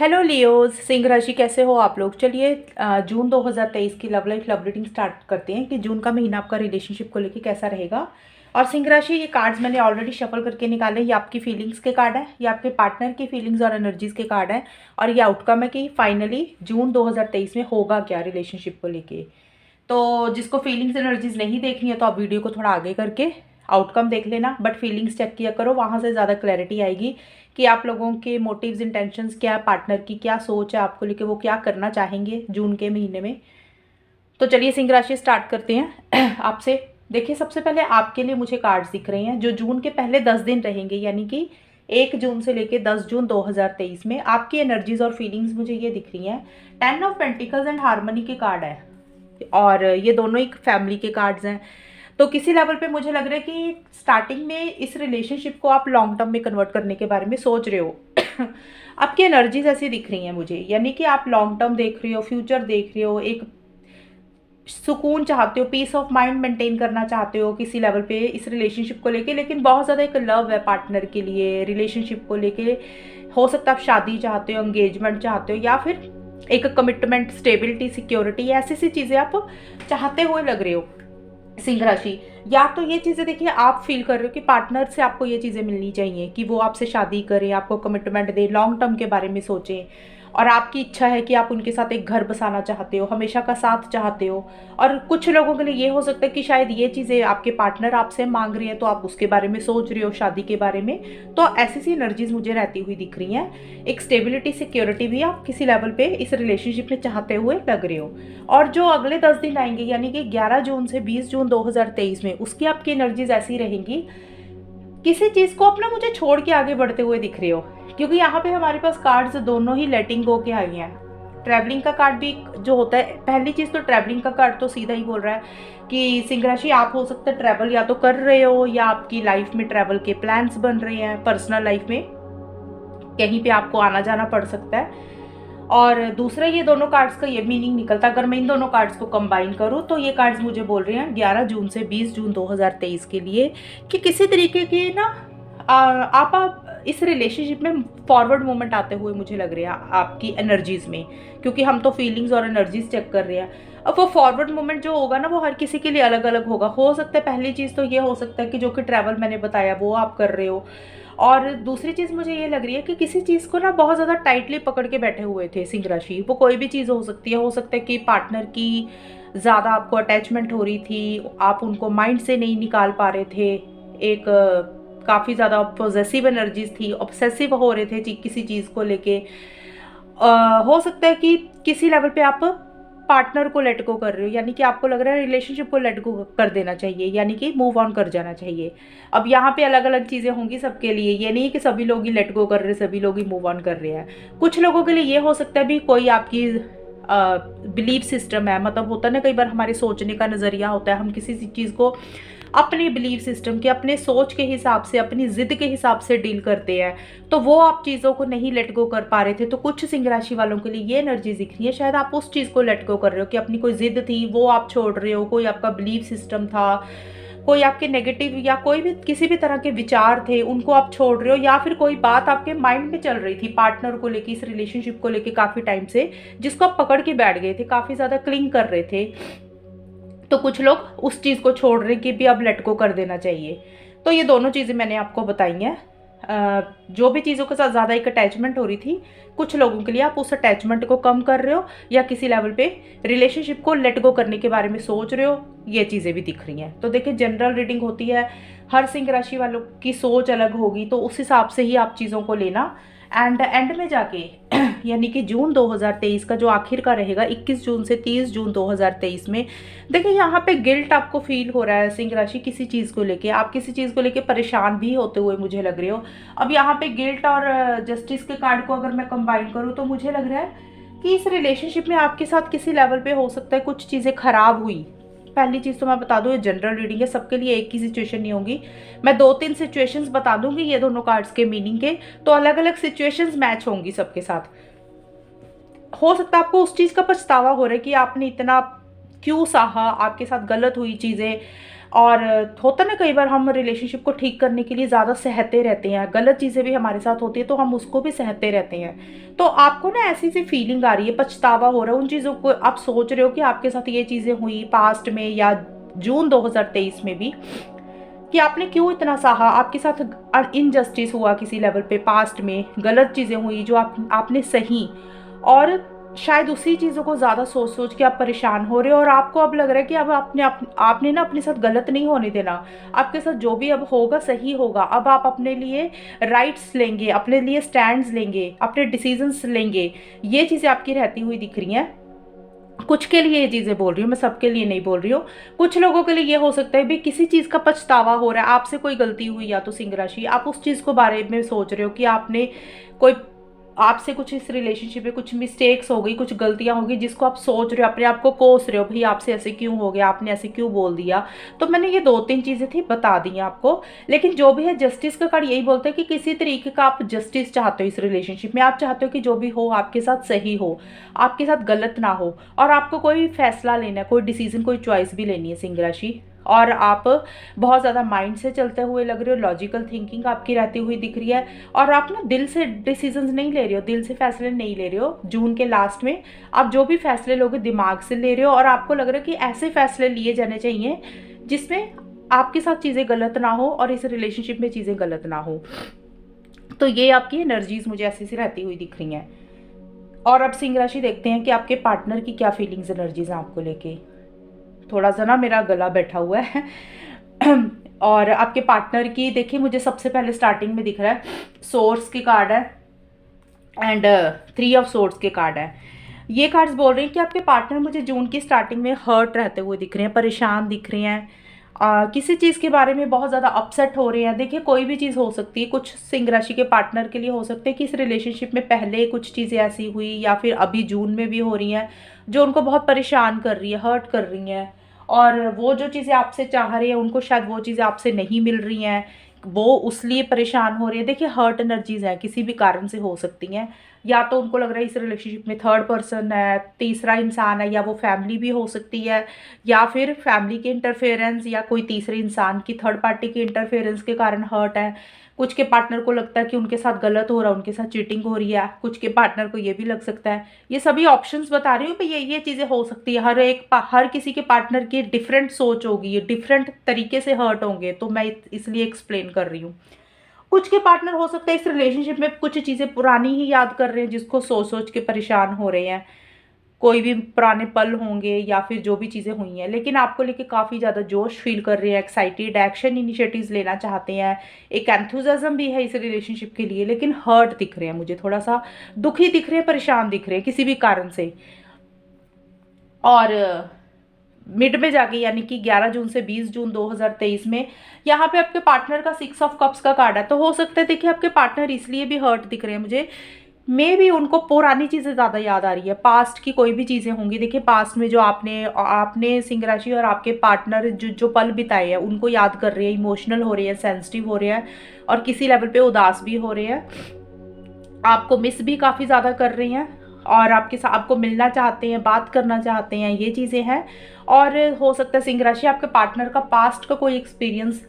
Hello Leos, Singh राशि कैसे हो आप लोग। चलिए जून 2023 की love life love reading start करते हैं कि जून का महीना आपका रिलेशनशिप को लेके कैसा रहेगा। और सिंह राशि, ये कार्ड्स मैंने ऑलरेडी शफल करके निकाले। ये आपकी फीलिंग्स के कार्ड है, ये आपके पार्टनर की फीलिंग्स और एनर्जीज के कार्ड है। और ये आउटकम है कि फाइनली जून 2023 में होगा क्या रिलेशनशिप को लेके। तो जिसको फीलिंग्स एनर्जीज नहीं देखनी है तो आप वीडियो को थोड़ा आगे करके आउटकम देख लेना, बट फीलिंग्स चेक किया करो, वहाँ से ज़्यादा क्लैरिटी आएगी कि आप लोगों के मोटिव्स इंटेंशंस क्या है, पार्टनर की क्या सोच है आपको लेके, वो क्या करना चाहेंगे जून के महीने में। तो चलिए सिंह राशि स्टार्ट करते हैं आपसे। देखिए, सबसे पहले आपके लिए मुझे कार्ड्स दिख रहे हैं जो जून के पहले 10 दिन रहेंगे, यानी कि 1 जून से लेके 10 जून 2023 में आपकी एनर्जीज और फीलिंग्स मुझे ये दिख रही हैं। 10 ऑफ पेंटिकल्स एंड हार्मनी के कार्ड है और ये दोनों एक फैमिली के कार्ड्स हैं। तो किसी लेवल पे मुझे लग रहा है कि स्टार्टिंग में इस रिलेशनशिप को आप लॉन्ग टर्म में कन्वर्ट करने के बारे में सोच रहे हो आपकी एनर्जीज ऐसी दिख रही हैं मुझे, यानी कि आप लॉन्ग टर्म देख रहे हो, फ्यूचर देख रहे हो, एक सुकून चाहते हो, पीस ऑफ माइंड मेंटेन करना चाहते हो किसी लेवल पे इस रिलेशनशिप को लेके। लेकिन बहुत ज़्यादा एक लव है पार्टनर के लिए रिलेशनशिप को लेके। हो सकता है आप शादी चाहते हो, एंगेजमेंट चाहते हो, या फिर एक कमिटमेंट, स्टेबिलिटी, सिक्योरिटी, ऐसी सी चीज़ें आप चाहते हुए लग रहे हो सिंह राशि। या तो ये चीज़ें देखिए आप फील कर रहे हो कि पार्टनर से आपको ये चीज़ें मिलनी चाहिए कि वो आपसे शादी करें, आपको कमिटमेंट दे, लॉन्ग टर्म के बारे में सोचें। और आपकी इच्छा है कि आप उनके साथ एक घर बसाना चाहते हो, हमेशा का साथ चाहते हो। और कुछ लोगों के लिए ये हो सकता है कि शायद ये चीज़ें आपके पार्टनर आपसे मांग रही हैं तो आप उसके बारे में सोच रहे हो, शादी के बारे में। तो ऐसी सी एनर्जीज मुझे रहती हुई दिख रही हैं। एक स्टेबिलिटी, सिक्योरिटी भी आप किसी लेवल पे इस रिलेशनशिप में चाहते हुए लग रहे हो। और जो अगले 10 दिन आएंगे, यानी कि 11 जून से 20 जून 2023 में, उसकी आपकी एनर्जीज ऐसी रहेंगी, किसी चीज़ को अपना मुझे छोड़ के आगे बढ़ते हुए दिख रहे हो। क्योंकि यहाँ पे हमारे पास कार्ड्स दोनों ही लेटिंग गो के आ गए हैं। ट्रैवलिंग का कार्ड भी जो होता है, पहली चीज़ तो ट्रैवलिंग का कार्ड तो सीधा ही बोल रहा है कि सिंह राशि आप हो सकता है ट्रैवल या तो कर रहे हो, या आपकी लाइफ में ट्रैवल के प्लान्स बन रहे हैं, पर्सनल लाइफ में कहीं पे आपको आना जाना पड़ सकता है। और दूसरा, ये दोनों कार्ड्स का ये मीनिंग निकलता, अगर मैं इन दोनों कार्ड्स को कंबाइन करूँ तो ये कार्ड्स मुझे बोल रहे हैं 11 जून से 20 जून 2023 के लिए कि किसी तरीके की ना आप इस रिलेशनशिप में फॉरवर्ड मूवमेंट आते हुए मुझे लग रहा है आपकी एनर्जीज में। क्योंकि हम तो फीलिंग्स और एनर्जीज चेक कर रहे हैं। अब वो फॉरवर्ड मूवमेंट जो होगा ना, वो हर किसी के लिए अलग अलग होगा। हो सकता है पहली चीज़ तो ये हो सकता है कि जो कि ट्रैवल मैंने बताया वो आप कर रहे हो। और दूसरी चीज़ मुझे ये लग रही है कि किसी चीज़ को ना बहुत ज़्यादा टाइटली पकड़ के बैठे हुए थे सिंह राशि। वो कोई भी चीज़ हो सकती है। हो सकता है कि पार्टनर की ज़्यादा आपको अटैचमेंट हो रही थी, आप उनको माइंड से नहीं निकाल पा रहे थे। एक काफ़ी ज़्यादा पॉजेसिव एनर्जीज थी, ऑब्सेसिव हो रहे थे किसी चीज़ को लेके। हो सकता है कि किसी लेवल पे आप पार्टनर को लेट गो कर रहे हो, यानी कि आपको लग रहा है रिलेशनशिप को लेट गो कर देना चाहिए, यानी कि मूव ऑन कर जाना चाहिए। अब यहाँ पे अलग अलग चीज़ें होंगी सबके लिए, ये नहीं कि सभी लोग ही लेट गो कर रहे हैं, सभी लोग ही मूव ऑन कर रहे हैं। कुछ लोगों के लिए ये हो सकता है भी कोई आपकी बिलीफ सिस्टम है, मतलब होता है ना कई बार हमारे सोचने का नज़रिया होता है, हम किसी चीज़ को अपने बिलीफ सिस्टम के, अपने सोच के हिसाब से, अपनी ज़िद के हिसाब से डील करते हैं। तो वो आप चीज़ों को नहीं लेट गो कर पा रहे थे। तो कुछ सिंह राशि वालों के लिए ये एनर्जी दिख रही है, शायद आप उस चीज़ को लेट गो कर रहे हो कि अपनी कोई ज़िद थी वो आप छोड़ रहे हो, कोई आपका बिलीफ सिस्टम था, कोई आपके नेगेटिव या कोई भी किसी भी तरह के विचार थे उनको आप छोड़ रहे हो, या फिर कोई बात आपके माइंड में चल रही थी पार्टनर को लेके, इस रिलेशनशिप को लेके काफ़ी टाइम से, जिसको आप पकड़ के बैठ गए थे, काफ़ी ज़्यादा क्लिंग कर रहे थे। तो कुछ लोग उस चीज़ को छोड़ रहे कि भी अब लेट गो कर देना चाहिए। तो ये दोनों चीज़ें मैंने आपको बताई हैं। जो भी चीज़ों के साथ ज़्यादा एक अटैचमेंट हो रही थी, कुछ लोगों के लिए आप उस अटैचमेंट को कम कर रहे हो, या किसी लेवल पे रिलेशनशिप को लेट गो करने के बारे में सोच रहे हो, ये चीज़ें भी दिख रही हैं। तो देखिए, जनरल रीडिंग होती है, हर सिंह राशि वालों की सोच अलग होगी, तो उस हिसाब से ही आप चीज़ों को लेना। एंड में जाके यानी कि जून 2023 का जो आखिर का रहेगा, 21 जून से 30 जून 2023 में, देखिए यहाँ पे गिल्ट आपको फील हो रहा है सिंह राशि किसी चीज़ को लेके। आप किसी चीज़ को लेके परेशान भी होते हुए मुझे लग रहे हो। अब यहाँ पे गिल्ट और जस्टिस के कार्ड को अगर मैं कंबाइन करूँ तो मुझे लग रहा है कि इस रिलेशनशिप में आपके साथ किसी लेवल पे हो सकता है कुछ चीज़ें खराब हुई। पहली चीज़ तो मैं बता दूँ, ये जनरल रीडिंग है, सबके लिए एक ही सिचुएशन नहीं होगी। मैं 2-3 सिचुएशंस बता दूंगी ये दोनों कार्ड्स के मीनिंग के, तो अलग अलग सिचुएशंस मैच होंगी सबके साथ। हो सकता है आपको उस चीज़ का पछतावा हो रहा है कि आपने इतना क्यों सहा, आपके साथ गलत हुई चीज़ें। और होता ना, कई बार हम रिलेशनशिप को ठीक करने के लिए ज़्यादा सहते रहते हैं, गलत चीज़ें भी हमारे साथ होती है तो हम उसको भी सहते रहते हैं। तो आपको ना ऐसी सी फीलिंग आ रही है, पछतावा हो रहा है उन चीज़ों को, आप सोच रहे हो कि आपके साथ ये चीज़ें हुई पास्ट में या जून 2023 में भी, कि आपने क्यों इतना सहा, आपके साथ इनजस्टिस हुआ किसी लेवल पे, पास्ट में गलत चीज़ें हुई जो आपने सही, और शायद उसी चीज़ों को ज़्यादा सोच सोच के आप परेशान हो रहे हो। और आपको अब लग रहा है कि अब आपने ना अपने साथ गलत नहीं होने देना, आपके साथ जो भी अब होगा सही होगा। अब आप अपने लिए राइट्स लेंगे, अपने लिए स्टैंड्स लेंगे, अपने डिसीजंस लेंगे। ये चीज़ें आपकी रहती हुई दिख रही हैं। कुछ के लिए ये चीज़ें बोल रही हूँ मैं, सबके लिए नहीं बोल रही हूँ। कुछ लोगों के लिए ये हो सकता है भी किसी चीज़ का पछतावा हो रहा है, आपसे कोई गलती हुई या तो सिंह राशि, आप उस चीज़ को बारे में सोच रहे हो कि आपने कोई, आपसे कुछ इस रिलेशनशिप में कुछ मिस्टेक्स हो गई, कुछ गलतियां हो गई, जिसको आप सोच रहे हो, अपने आप को कोस रहे हो, भाई आपसे ऐसे क्यों हो गया, आपने ऐसे क्यों बोल दिया। तो मैंने ये 2-3 चीज़ें थी बता दी आपको। लेकिन जो भी है, जस्टिस का कार्ड यही बोलता है कि किसी तरीके का आप जस्टिस चाहते हो इस रिलेशनशिप में, आप चाहते हो कि जो भी हो आपके साथ सही हो, आपके साथ गलत ना हो। और आपको कोई फैसला लेना है, कोई डिसीजन, कोई चॉइस भी लेनी है सिंह राशि। और आप बहुत ज़्यादा माइंड से चलते हुए लग रहे हो, लॉजिकल थिंकिंग आपकी रहती हुई दिख रही है। और आप ना दिल से डिसीजंस नहीं ले रहे हो, दिल से फैसले नहीं ले रहे हो। जून के लास्ट में आप जो भी फैसले लोगे दिमाग से ले रहे हो, और आपको लग रहा है कि ऐसे फैसले लिए जाने चाहिए जिसमें आपके साथ चीज़ें गलत ना हो और इस रिलेशनशिप में चीज़ें गलत ना हो। तो ये आपकी एनर्जीज मुझे ऐसी सी रहती हुई दिख रही हैं। और अब सिंह राशि देखते हैं कि आपके पार्टनर की क्या फीलिंग्स, एनर्जीज हैं आपको लेके। थोड़ा सा ना मेरा गला बैठा हुआ है। और आपके पार्टनर की देखिए, मुझे सबसे पहले स्टार्टिंग में दिख रहा है सोर्स के कार्ड है एंड 3 ऑफ सोर्स के कार्ड है। ये कार्ड्स बोल रहे हैं कि आपके पार्टनर मुझे जून की स्टार्टिंग में हर्ट रहते हुए दिख रहे हैं, परेशान दिख रहे हैं, किसी चीज़ के बारे में बहुत ज़्यादा अपसेट हो रहे हैं। देखिए, कोई भी चीज़ हो सकती है, कुछ सिंह राशि के पार्टनर के लिए हो सकता है कि इस रिलेशनशिप में पहले कुछ चीज़ें ऐसी हुई या फिर अभी जून में भी हो रही हैं जो उनको बहुत परेशान कर रही है, हर्ट कर रही हैं। और वो जो चीज़ें आपसे चाह रहे हैं उनको शायद वो चीज़ें आपसे नहीं मिल रही हैं, वो उस लिए परेशान हो रही है। देखिए, हर्ट एनर्जीज हैं, किसी भी कारण से हो सकती हैं। या तो उनको लग रहा है इस रिलेशनशिप में थर्ड पर्सन है, तीसरा इंसान है, या वो फैमिली भी हो सकती है, या फिर फैमिली के इंटरफेरेंस या कोई तीसरे इंसान की, थर्ड पार्टी के इंटरफेरेंस के कारण हर्ट है। कुछ के पार्टनर को लगता है कि उनके साथ गलत हो रहा है, उनके साथ चीटिंग हो रही है। कुछ के पार्टनर को ये भी लग सकता है। ये सभी ऑप्शंस बता रही हूँ कि ये चीज़ें हो सकती है। हर किसी के पार्टनर की डिफरेंट सोच होगी, ये डिफरेंट तरीके से हर्ट होंगे, तो मैं इसलिए एक्सप्लेन कर रही हूँ। कुछ के पार्टनर हो सकता है इस रिलेशनशिप में कुछ चीज़ें पुरानी ही याद कर रहे हैं, जिसको सोच सोच के परेशान हो रहे हैं। कोई भी पुराने पल होंगे या फिर जो भी चीज़ें हुई हैं, लेकिन आपको लेके काफ़ी ज़्यादा जोश फील कर रहे हैं, एक्साइटेड, एक्शन इनिशिएटिव्स लेना चाहते हैं। एक एंथुजियाज्म भी है इस रिलेशनशिप के लिए, लेकिन हर्ट दिख रहे हैं मुझे, थोड़ा सा दुखी दिख रहे हैं, परेशान दिख रहे हैं किसी भी कारण से। और मिड में जाके, यानी कि 11 जून से 20 जून 2023 में, यहाँ पे आपके पार्टनर का 6 ऑफ कप्स का कार्ड है। तो हो सकता है, देखिए, आपके पार्टनर इसलिए भी हर्ट दिख रहे हैं मुझे, मे भी उनको पुरानी चीज़ें ज़्यादा याद आ रही है, पास्ट की कोई भी चीज़ें होंगी। देखिए, पास्ट में जो आपने सिंह राशि और आपके पार्टनर जो जो पल बिताए हैं उनको याद कर रहे हैं, इमोशनल हो रहे हैं, सेंसिटिव हो रहे हैं, और किसी लेवल पे उदास भी हो रहे हैं। आपको मिस भी काफ़ी ज़्यादा कर रही हैं, और आपके साथ आपको मिलना चाहते हैं, बात करना चाहते हैं, ये चीज़ें हैं। और हो सकता है सिंह राशि आपके पार्टनर का पास्ट का कोई एक्सपीरियंस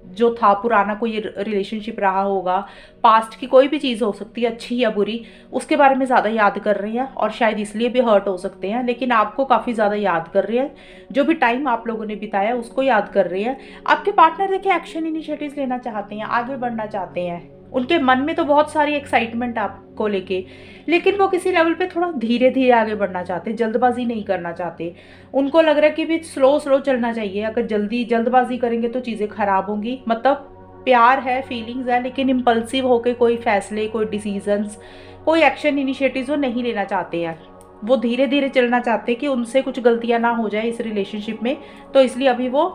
जो था, पुराना कोई रिलेशनशिप रहा होगा, पास्ट की कोई भी चीज़ हो सकती है, अच्छी या बुरी, उसके बारे में ज़्यादा याद कर रहे हैं, और शायद इसलिए भी हर्ट हो सकते हैं। लेकिन आपको काफ़ी ज़्यादा याद कर रहे हैं, जो भी टाइम आप लोगों ने बिताया उसको याद कर रहे हैं। आपके पार्टनर देखिए एक्शन इनिशिएटिव्स लेना चाहते हैं, आगे बढ़ना चाहते हैं, उनके मन में तो बहुत सारी एक्साइटमेंट आपको लेके, लेकिन वो किसी लेवल पे थोड़ा धीरे धीरे आगे बढ़ना चाहते हैं, जल्दबाजी नहीं करना चाहते। उनको लग रहा है कि भी स्लो स्लो चलना चाहिए, अगर जल्दबाजी करेंगे तो चीज़ें खराब होंगी। मतलब प्यार है, फीलिंग्स है, लेकिन इम्पल्सिव होकर कोई फैसले, कोई डिसीजंस, कोई एक्शन इनिशिएटिव्स वो नहीं लेना चाहते हैं। वो धीरे धीरे चलना चाहते हैं कि उनसे कुछ गलतियां ना हो जाए इस रिलेशनशिप में, तो इसलिए अभी वो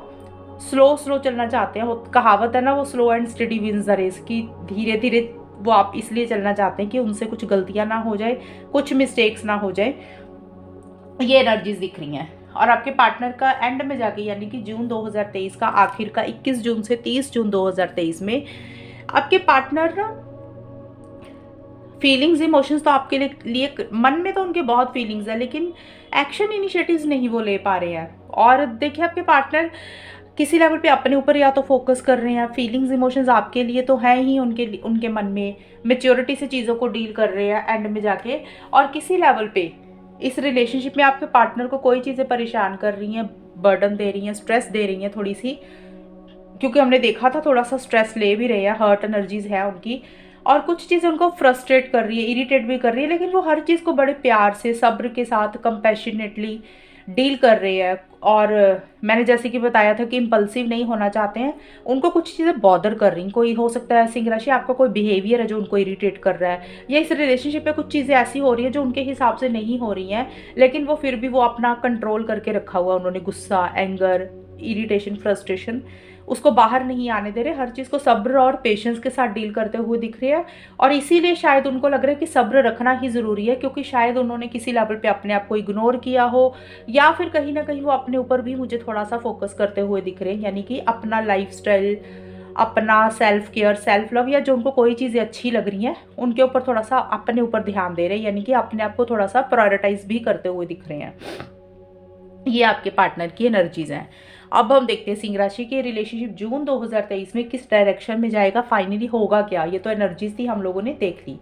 स्लो स्लो चलना चाहते हैं। वो कहावत है ना, वो slow and steady wins the race, की धीरे धीरे वो आप इसलिए चलना चाहते हैं कि उनसे कुछ गलतियां ना हो जाए, कुछ मिस्टेक्स ना हो जाए। ये एनर्जीज दिख रही हैं। और आपके पार्टनर का एंड में जाके, यानी कि जून 2023 का आखिर का 21 जून से 30 जून 2023 में, आपके पार्टनर ना फीलिंग्स इमोशंस तो आपके लिए मन में तो उनके बहुत फीलिंग्स है, लेकिन एक्शन इनिशिएटिव्स नहीं वो ले पा रहे हैं। और देखिए आपके पार्टनर किसी लेवल पे अपने ऊपर या तो फोकस कर रहे हैं, फीलिंग्स इमोशंस आपके लिए तो हैं ही, उनके मन में मेच्योरिटी से चीज़ों को डील कर रहे हैं एंड में जाके। और किसी लेवल पे इस रिलेशनशिप में आपके पार्टनर को कोई चीज़ें परेशान कर रही हैं, बर्डन दे रही हैं, स्ट्रेस दे रही हैं थोड़ी सी, क्योंकि हमने देखा था थोड़ा सा स्ट्रेस ले भी रहे हैं, हर्ट एनर्जीज है उनकी। और कुछ चीज़ें उनको फ्रस्ट्रेट कर रही है, इरिटेट भी कर रही है, लेकिन वो हर चीज़ को बड़े प्यार से, सब्र के साथ, कंपैशनेटली डील कर रही है। और मैंने जैसे कि बताया था कि इम्पल्सिव नहीं होना चाहते हैं, उनको कुछ चीज़ें बॉदर कर रही हैं। कोई हो सकता है सिंह राशि आपका कोई बिहेवियर है जो उनको इरिटेट कर रहा है, या इस रिलेशनशिप में कुछ चीज़ें ऐसी हो रही हैं जो उनके हिसाब से नहीं हो रही हैं, लेकिन वो फिर भी वो अपना कंट्रोल करके रखा हुआ उन्होंने, गुस्सा, एंगर, इरिटेशन, फ्रस्ट्रेशन, उसको बाहर नहीं आने दे रहे, हर चीज़ को सब्र और पेशेंस के साथ डील करते हुए दिख रहे हैं। और इसीलिए शायद उनको लग रहा है कि सब्र रखना ही ज़रूरी है, क्योंकि शायद उन्होंने किसी लेवल पे अपने आप को इग्नोर किया हो, या फिर कहीं ना कहीं वो अपने ऊपर भी मुझे थोड़ा सा फोकस करते हुए दिख रहे हैं, यानी कि अपना लाइफस्टाइल, अपना सेल्फ केयर, सेल्फ लव, या जो उनको कोई चीज़ें अच्छी लग रही हैं उनके ऊपर थोड़ा सा अपने ऊपर ध्यान दे रहे हैं, यानी कि अपने आप को थोड़ा सा प्रायोरिटाइज भी करते हुए दिख रहे हैं। ये आपके पार्टनर की एनर्जीज हैं। अब हम देखते हैं सिंह राशि के रिलेशनशिप जून 2023 में किस डायरेक्शन में जाएगा, फाइनली होगा क्या। ये तो एनर्जीज थी, हम लोगों ने देख ली।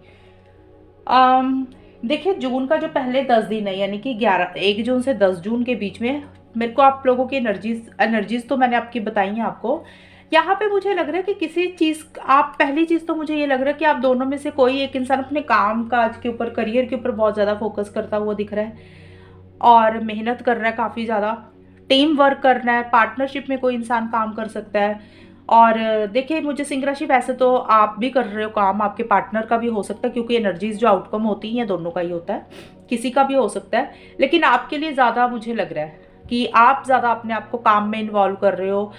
देखिए जून का जो पहले 10 दिन है, यानी कि 1 जून से 10 जून के बीच में मेरे को आप लोगों की एनर्जीज तो मैंने आपकी बताई हैं आपको। यहाँ पे मुझे लग रहा है कि किसी चीज़, आप पहली चीज़ तो मुझे ये लग रहा है कि आप दोनों में से कोई एक इंसान अपने काम काज के ऊपर, करियर के ऊपर बहुत ज़्यादा फोकस करता हुआ दिख रहा है और मेहनत कर रहा है, काफ़ी ज़्यादा टीम वर्क करना है, पार्टनरशिप में कोई इंसान काम कर सकता है। और देखिए मुझे सिंह राशि, वैसे तो आप भी कर रहे हो काम, आपके पार्टनर का भी हो सकता है, क्योंकि एनर्जीज जो आउटकम होती हैं दोनों का ही होता है, किसी का भी हो सकता है, लेकिन आपके लिए ज़्यादा मुझे लग रहा है कि आप ज़्यादा अपने आप को काम में इन्वॉल्व कर रहे हो।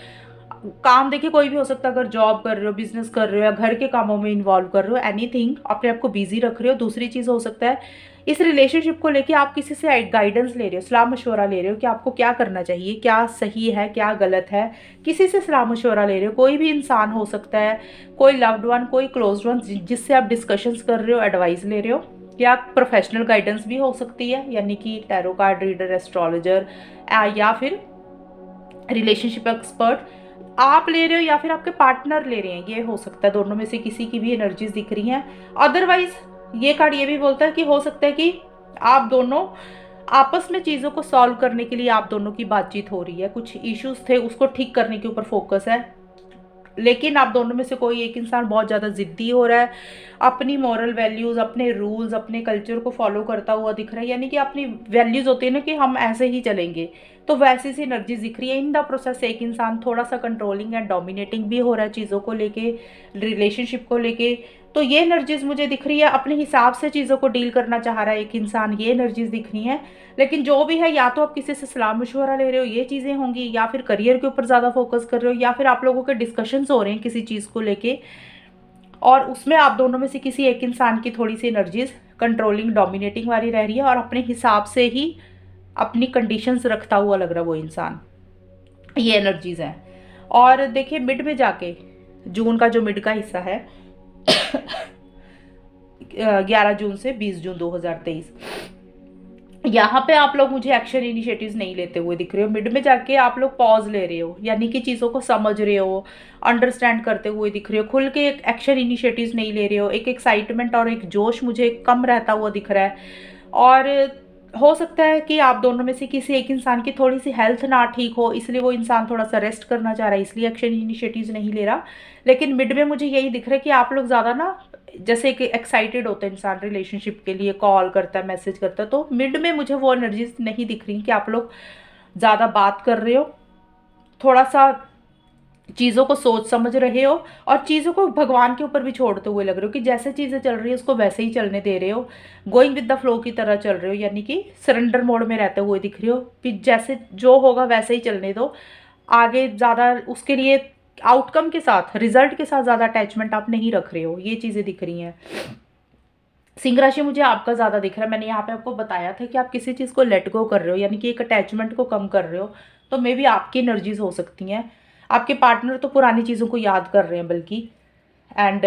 काम देखिए कोई भी हो सकता है, अगर जॉब कर रहे हो, बिजनेस कर रहे हो, या घर के कामों में इन्वॉल्व कर रहे हो, एनीथिंग, अपने आप को बिजी रख रहे हो। दूसरी चीज़ हो सकता है इस रिलेशनशिप को लेके आप किसी से गाइडेंस ले रहे हो, सलाह मशवरा ले रहे हो कि आपको क्या करना चाहिए, क्या सही है, क्या गलत है, किसी से सलाह मशवरा ले रहे हो। कोई भी इंसान हो सकता है, कोई लव्ड वन, कोई क्लोज वन, जिससे आप डिस्कशंस कर रहे हो, एडवाइस ले रहे हो, या प्रोफेशनल गाइडेंस भी हो सकती है, यानी कि टैरो कार्ड रीडर, एस्ट्रोलॉजर, या फिर रिलेशनशिप एक्सपर्ट आप ले रहे हो, या फिर आपके पार्टनर ले रहे हैं, ये हो सकता है। दोनों में से किसी की भी एनर्जीज दिख रही हैं। अदरवाइज ये कार्ड ये भी बोलता है कि हो सकता है कि आप दोनों आपस में चीज़ों को सॉल्व करने के लिए आप दोनों की बातचीत हो रही है, कुछ इश्यूज थे उसको ठीक करने के ऊपर फोकस है, लेकिन आप दोनों में से कोई एक इंसान बहुत ज़्यादा ज़िद्दी हो रहा है, अपनी मॉरल वैल्यूज़, अपने रूल्स, अपने कल्चर को फॉलो करता हुआ दिख रहा है, यानी कि अपनी वैल्यूज़ होती है ना कि हम ऐसे ही चलेंगे, तो वैसी सी एनर्जी दिख रही है। इन द प्रोसेस एक इंसान थोड़ा सा कंट्रोलिंग एंड डोमिनेटिंग भी हो रहा है चीज़ों को लेके, रिलेशनशिप को लेके। तो ये एनर्जीज मुझे दिख रही है, अपने हिसाब से चीज़ों को डील करना चाह रहा है एक इंसान, ये एनर्जीज दिख रही हैं। लेकिन जो भी है, या तो आप किसी से सलाह मशवरा ले रहे हो, ये चीज़ें होंगी, या फिर करियर के ऊपर ज़्यादा फोकस कर रहे हो, या फिर आप लोगों के डिस्कशंस हो रहे हैं किसी चीज़ को लेके, और उसमें आप दोनों में से किसी एक इंसान की थोड़ी सी एनर्जीज कंट्रोलिंग, डोमिनेटिंग वाली रह रही है, और अपने हिसाब से ही अपनी कंडीशंस रखता हुआ लग रहा है वो इंसान। ये एनर्जीज हैं। और देखिए मिड में जाके, जून का जो मिड का हिस्सा है 11 जून से 20 जून 2023, यहाँ पे आप लोग मुझे एक्शन इनिशिएटिव्स नहीं लेते हुए दिख रहे हो। मिड में जाके आप लोग पॉज ले रहे हो, यानी कि चीज़ों को समझ रहे हो, अंडरस्टैंड करते हुए दिख रहे हो, खुल के एक एक्शन इनिशिएटिव्स नहीं ले रहे हो। एक एक्साइटमेंट और एक जोश मुझे कम रहता हुआ दिख रहा है। और हो सकता है कि आप दोनों में से किसी एक इंसान की थोड़ी सी हेल्थ ना ठीक हो, इसलिए वो इंसान थोड़ा सा रेस्ट करना चाह रहा है, इसलिए एक्शन इनिशिएटिव्स नहीं ले रहा। लेकिन मिड में मुझे यही दिख रहा है कि आप लोग ज़्यादा ना, जैसे कि एक्साइटेड होता है इंसान रिलेशनशिप के लिए, कॉल करता है, मैसेज करता है, तो मिड में मुझे वो एनर्जीज नहीं दिख रही कि आप लोग ज़्यादा बात कर रहे हो, थोड़ा सा चीज़ों को सोच समझ रहे हो, और चीज़ों को भगवान के ऊपर भी छोड़ते हुए लग रहे हो कि जैसे चीज़ें चल रही है उसको वैसे ही चलने दे रहे हो, गोइंग विद द फ्लो की तरह चल रहे हो, यानी कि सरेंडर मोड में रहते हुए दिख रहे हो कि जैसे जो होगा वैसे ही चलने दो, आगे ज़्यादा उसके लिए आउटकम के साथ, रिजल्ट के साथ ज़्यादा अटैचमेंट आप नहीं रख रहे हो। ये चीज़ें दिख रही हैं। सिंह राशि मुझे आपका ज़्यादा दिख रहा है। मैंने यहाँ पे आपको बताया था कि आप किसी चीज़ को लेट गो कर रहे हो, यानी कि एक अटैचमेंट को कम कर रहे हो, तो मे बी आपकी एनर्जीज हो सकती हैं। आपके पार्टनर तो पुरानी चीज़ों को याद कर रहे हैं बल्कि, एंड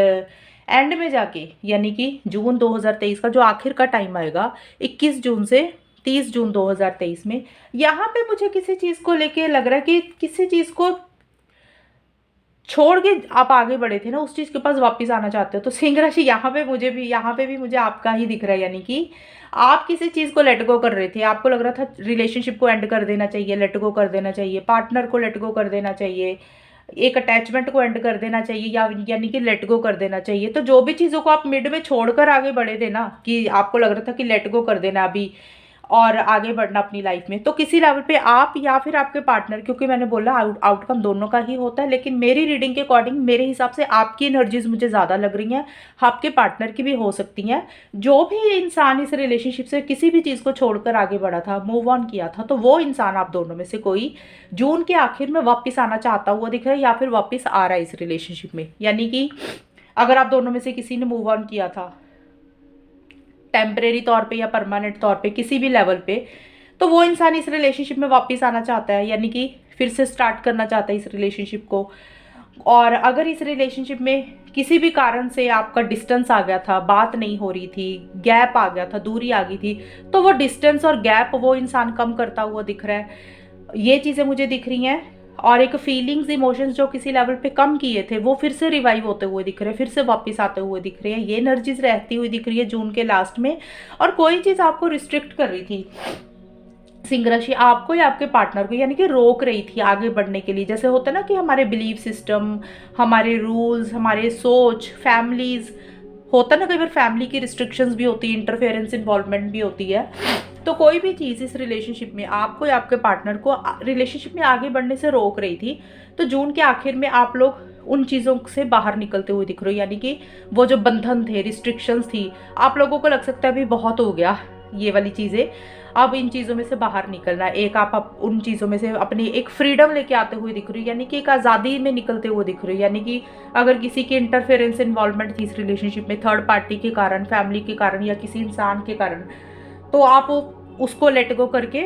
एंड में जाके यानी कि जून 2023 का जो आखिर का टाइम आएगा 21 जून से 30 जून 2023 में, यहाँ पे मुझे किसी चीज़ को लेके लग रहा है कि किसी चीज़ को छोड़ के आप आगे बढ़े थे ना, उस चीज़ के पास वापस आना चाहते हो। तो सिंह राशि यहाँ पे भी मुझे आपका ही दिख रहा है, यानी कि आप किसी चीज़ को लेट गो कर रहे थे। आपको लग रहा था रिलेशनशिप को एंड कर देना चाहिए, लेट गो कर देना चाहिए, पार्टनर को लेट गो कर देना चाहिए, एक अटैचमेंट को एंड कर देना चाहिए, या यानी कि लेट गो कर देना चाहिए। तो जो भी चीज़ों को आप मिड में छोड़कर आगे बढ़े थे ना, कि आपको लग रहा था कि लेट गो कर देना अभी और आगे बढ़ना अपनी लाइफ में, तो किसी लेवल पे आप या फिर आपके पार्टनर, क्योंकि मैंने बोला आउटकम दोनों का ही होता है, लेकिन मेरी रीडिंग के अकॉर्डिंग मेरे हिसाब से आपकी एनर्जीज मुझे ज़्यादा लग रही हैं, आपके पार्टनर की भी हो सकती हैं। जो भी इंसान इस रिलेशनशिप से किसी भी चीज़ को छोड़कर आगे बढ़ा था, मूव ऑन किया था, तो वो इंसान आप दोनों में से कोई जून के आखिर में वापस आना चाहता हुआ दिख रहा है, या फिर वापस आ रहा है इस रिलेशनशिप में। यानी कि अगर आप दोनों में से किसी ने मूव ऑन किया था टेम्परेरी तौर पे या परमानेंट तौर पे किसी भी लेवल पे, तो वो इंसान इस रिलेशनशिप में वापस आना चाहता है, यानी कि फिर से स्टार्ट करना चाहता है इस रिलेशनशिप को। और अगर इस रिलेशनशिप में किसी भी कारण से आपका डिस्टेंस आ गया था, बात नहीं हो रही थी, गैप आ गया था, दूरी आ गई थी, तो वो डिस्टेंस और गैप वो इंसान कम करता हुआ दिख रहा है। ये चीज़ें मुझे दिख रही हैं। और एक फीलिंग्स इमोशंस जो किसी लेवल पे कम किए थे, वो फिर से रिवाइव होते हुए दिख रहे हैं, फिर से वापस आते हुए दिख रहे हैं। ये एनर्जीज रहती हुई दिख रही है जून के लास्ट में। और कोई चीज़ आपको रिस्ट्रिक्ट कर रही थी सिंह राशि, आपको या आपके पार्टनर को, यानी कि रोक रही थी आगे बढ़ने के लिए। जैसे होता है ना कि हमारे बिलीफ सिस्टम, हमारे रूल्स, हमारे सोच, फैमिलीज, होता है ना कई बार फैमिली की रिस्ट्रिक्शंस भी होती है, इंटरफेरेंस इन्वॉल्वमेंट भी होती है। तो कोई भी चीज़ इस रिलेशनशिप में आपको या आपके पार्टनर को रिलेशनशिप में आगे बढ़ने से रोक रही थी, तो जून के आखिर में आप लोग उन चीज़ों से बाहर निकलते हुए दिख रहे हो। यानी कि वो जो बंधन थे, रिस्ट्रिक्शंस थी, आप लोगों को लग सकता है अभी बहुत हो गया ये वाली चीज़ें, अब इन चीज़ों में से बाहर निकलना है। एक आप उन चीज़ों में से अपनी एक फ्रीडम लेके आते हुए दिख रही हो, यानी कि एक आज़ादी में निकलते हुए दिख रही हो। यानी कि अगर किसी की इंटरफेरेंस इन्वॉल्वमेंट थी इस रिलेशनशिप में, थर्ड पार्टी के कारण, फैमिली के कारण, या किसी इंसान के कारण, तो आप उसको लेट गो करके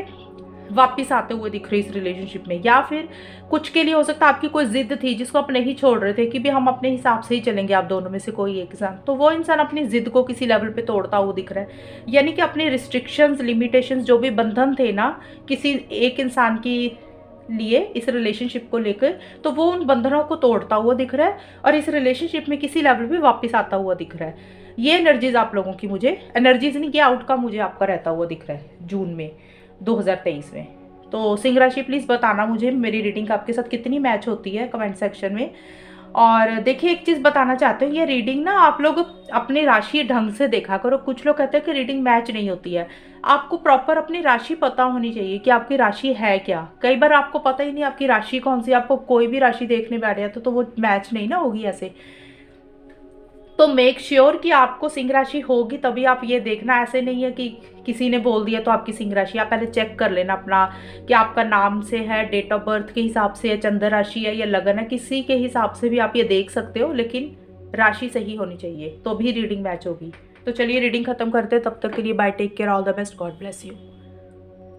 वापस आते हुए दिख रहे इस रिलेशनशिप में। या फिर कुछ के लिए हो सकता है आपकी कोई जिद थी जिसको आप नहीं छोड़ रहे थे कि भी हम अपने हिसाब से ही चलेंगे, आप दोनों में से कोई एक इंसान, तो वो इंसान अपनी जिद को किसी लेवल पे तोड़ता हुआ दिख रहा है। यानी कि अपने रिस्ट्रिक्शंस, लिमिटेशंस, जो भी बंधन थे ना किसी एक इंसान की लिए इस रिलेशनशिप को लेकर, तो वो उन बंधनों को तोड़ता हुआ दिख रहा है और इस रिलेशनशिप में किसी लेवल पे वापस आता हुआ दिख रहा है। ये एनर्जीज आप लोगों की मुझे, एनर्जीज नहीं, ये आउटकम मुझे आपका रहता हुआ दिख रहा है जून में 2023 में। तो सिंह राशि प्लीज़ बताना मुझे मेरी रीडिंग आपके साथ कितनी मैच होती है कमेंट सेक्शन में। और देखिए एक चीज़ बताना चाहते हैं, ये रीडिंग ना आप लोग अपनी राशि ढंग से देखा करो। कुछ लोग कहते हैं कि रीडिंग मैच नहीं होती है, आपको प्रॉपर अपनी राशि पता होनी चाहिए कि आपकी राशि है क्या। कई बार आपको पता ही नहीं आपकी राशि कौन सी, आपको कोई भी राशि देखने बैठ जाए तो वो मैच नहीं ना होगी ऐसे। तो मेक श्योर कि आपको सिंह राशि होगी तभी आप ये देखना, ऐसे नहीं है कि किसी ने बोल दिया तो आपकी सिंह राशि। आप पहले चेक कर लेना अपना कि आपका नाम से है, डेट ऑफ बर्थ के हिसाब से है, चंद्र राशि है या लगन है, किसी के हिसाब से भी आप ये देख सकते हो, लेकिन राशि सही होनी चाहिए तो भी रीडिंग मैच होगी। तो चलिए रीडिंग खत्म करते हैं, तब तक के लिए bye, take care, all the best, God bless you.